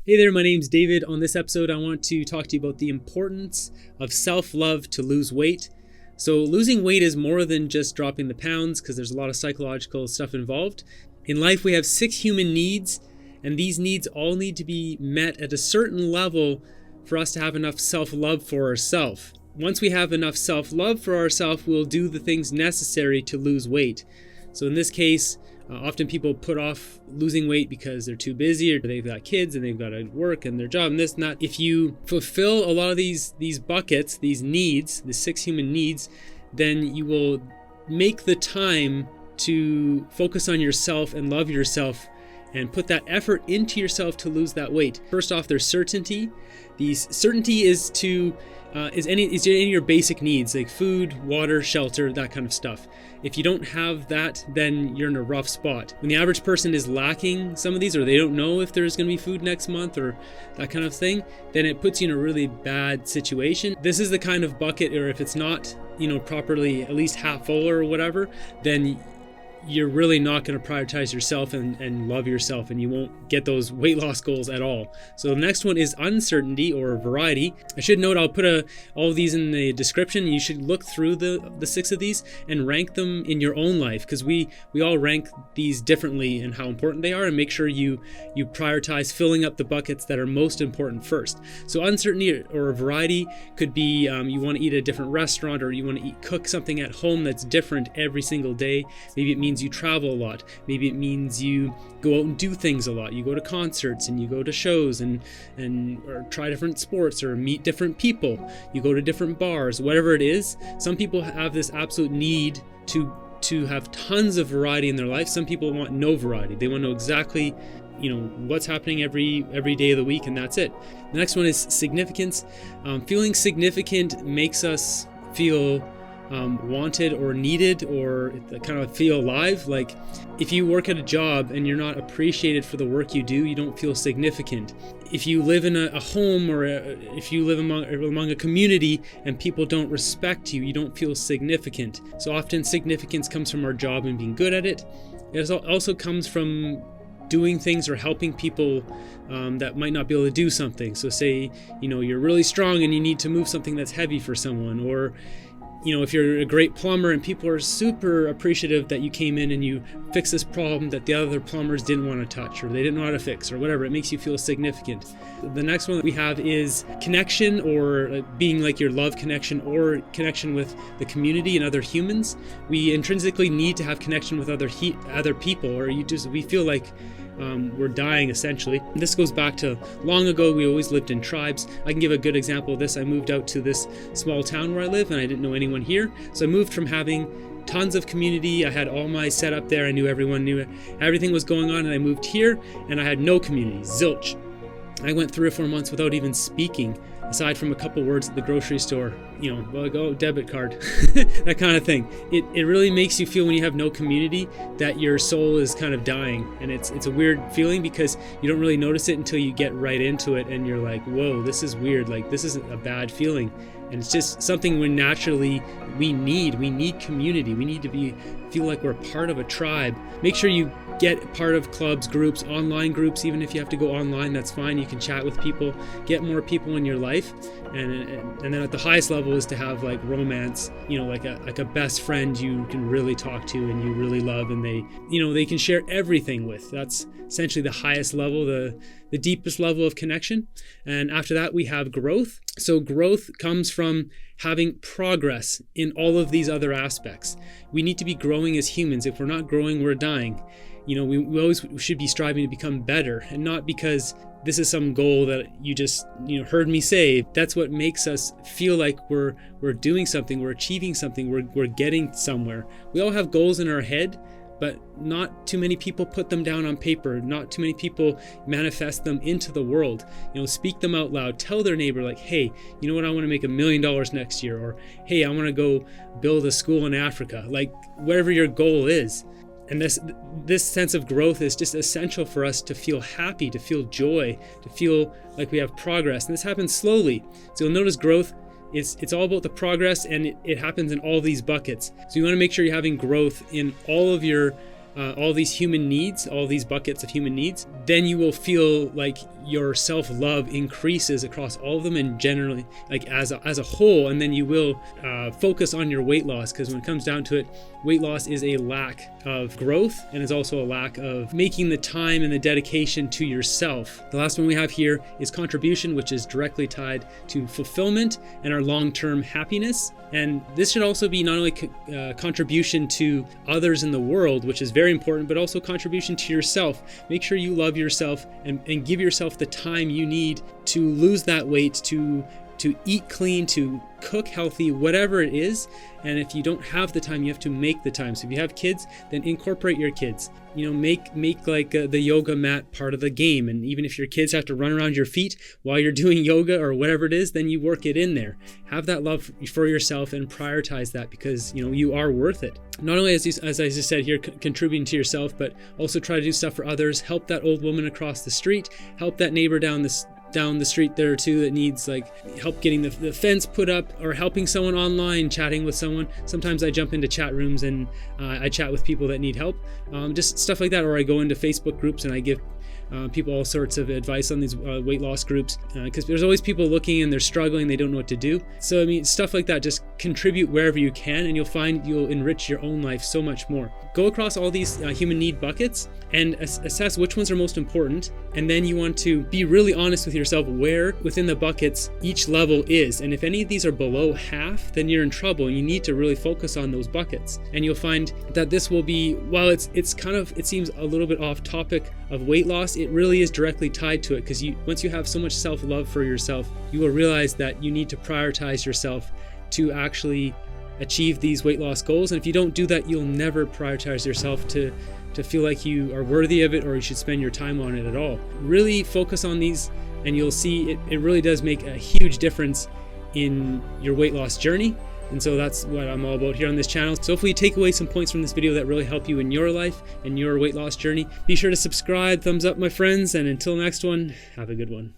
Hey there, my name's David. On this episode, I want to talk to you about the importance of self-love to lose weight. So losing weight is more than just dropping the pounds because there's a lot of psychological stuff involved. In life, we have 6 human needs, and these needs all need to be met at a certain level for us to have enough self-love for ourselves. Once we have enough self-love for ourselves, we'll do the things necessary to lose weight. So in this case, often people put off losing weight because they're too busy or they've got kids and they've got to work and their job and this and that. If you fulfill a lot of these buckets, these needs, the 6 human needs, then you will make the time to focus on yourself and love yourself and put that effort into yourself to lose that weight. First off, there's certainty. The certainty is any of your basic needs like food, water, shelter, that kind of stuff. If you don't have that, then you're in a rough spot. When the average person is lacking some of these, or they don't know if there's going to be food next month or that kind of thing, then it puts you in a really bad situation. This is the kind of bucket, or if it's not, properly at least half full or whatever, then you're really not going to prioritize yourself and love yourself, and you won't get those weight loss goals at all. So the next one is uncertainty or variety. I should note I'll put all of these in the description. You should look through the 6 of these and rank them in your own life, because we all rank these differently and how important they are, and make sure you prioritize filling up the buckets that are most important first. So uncertainty or variety could be you want to eat at a different restaurant, or you want to cook something at home that's different every single day. Maybe it means you travel a lot. Maybe it means you go out and do things a lot. You go to concerts and you go to shows and or try different sports or meet different people. You go to different bars, whatever it is. Some people have this absolute need to have tons of variety in their life. Some people want no variety. They want to know exactly what's happening every day of the week, and that's it. The next one is significance. Feeling significant makes us feel wanted or needed, or kind of feel alive. Like if you work at a job and you're not appreciated for the work you do, you don't feel significant. If you live in a home, or if you live among a community and people don't respect you, you don't feel significant. So often significance comes from our job and being good at it. It also comes from doing things or helping people that might not be able to do something. So say you're really strong and you need to move something that's heavy for someone, or if you're a great plumber and people are super appreciative that you came in and you fixed this problem that the other plumbers didn't want to touch, or they didn't know how to fix, or whatever, it makes you feel significant. The next one that we have is connection, or being like your love connection or connection with the community and other humans. We intrinsically need to have connection with other people, or we feel like we're dying essentially. This goes back to long ago. We always lived in tribes. I can give a good example of this. I moved out to this small town where I live and I didn't know anyone here. So I moved from having tons of community. I had all my setup there. I knew everyone, knew everything was going on, and I moved here and I had no community, zilch. I went 3 or 4 months without even speaking, aside from a couple words at the grocery store, debit card, that kind of thing. It really makes you feel, when you have no community, that your soul is kind of dying. And it's a weird feeling because you don't really notice it until you get right into it and you're like, whoa, this is weird. Like, this isn't a bad feeling. And it's just something we need. We need community. We need to feel like we're part of a tribe. Make sure you get part of clubs, groups, online groups. Even if you have to go online, that's fine. You can chat with people, get more people in your life. And then at the highest level is to have like romance, like a best friend you can really talk to and you really love, and they can share everything with. That's essentially the highest level, the deepest level of connection. And after that, we have growth. So growth comes from having progress in all of these other aspects. We need to be growing as humans. If we're not growing, we're dying. We always should be striving to become better, and not because this is some goal that you just heard me say. That's what makes us feel like we're doing something, we're achieving something, we're getting somewhere. We all have goals in our head, but not too many people put them down on paper. Not too many people manifest them into the world. Speak them out loud. Tell their neighbor, like, hey, you know what? I want to make $1 million next year, or hey, I want to go build a school in Africa. Like, whatever your goal is. And this sense of growth is just essential for us to feel happy, to feel joy, to feel like we have progress. And this happens slowly. So you'll notice growth, it's all about the progress, and it happens in all these buckets. So you want to make sure you're having growth in all of your all these human needs, all these buckets of human needs, then you will feel like your self-love increases across all of them, and generally like as a whole. And then you will focus on your weight loss, because when it comes down to it, weight loss is a lack of growth, and it's also a lack of making the time and the dedication to yourself. The last one we have here is contribution, which is directly tied to fulfillment and our long-term happiness. And this should also be not only contribution to others in the world, which is very important, but also contribution to yourself. Make sure you love yourself and give yourself the time you need to lose that weight, to eat clean, to cook healthy, whatever it is. And if you don't have the time, you have to make the time. So if you have kids, then incorporate your kids. Make like the yoga mat part of the game. And even if your kids have to run around your feet while you're doing yoga or whatever it is, then you work it in there. Have that love for yourself and prioritize that, because you are worth it. Not only as I just said here, contributing to yourself, but also try to do stuff for others. Help that old woman across the street. Help that neighbor down the street there too that needs help getting the fence put up, or helping someone online, chatting with someone. Sometimes I jump into chat rooms and I chat with people that need help, just stuff like that. Or I go into Facebook groups and I give people all sorts of advice on these weight loss groups, because there's always people looking and they're struggling, they don't know what to do. So stuff like that, just contribute wherever you can, and you'll find you'll enrich your own life so much more. Go across all these human need buckets and assess which ones are most important, and then you want to be really honest with yourself where within the buckets each level is. And if any of these are below half, then you're in trouble, and you need to really focus on those buckets. And you'll find that this will be, while it seems a little bit off topic of weight loss, it really is directly tied to it, because once you have so much self-love for yourself, you will realize that you need to prioritize yourself to actually achieve these weight loss goals. And if you don't do that, you'll never prioritize yourself to feel like you are worthy of it, or you should spend your time on it at all. Really focus on these, and you'll see it really does make a huge difference in your weight loss journey. And so that's what I'm all about here on this channel. So hopefully you take away some points from this video that really help you in your life and your weight loss journey. Be sure to subscribe, thumbs up, my friends, and until next one, have a good one.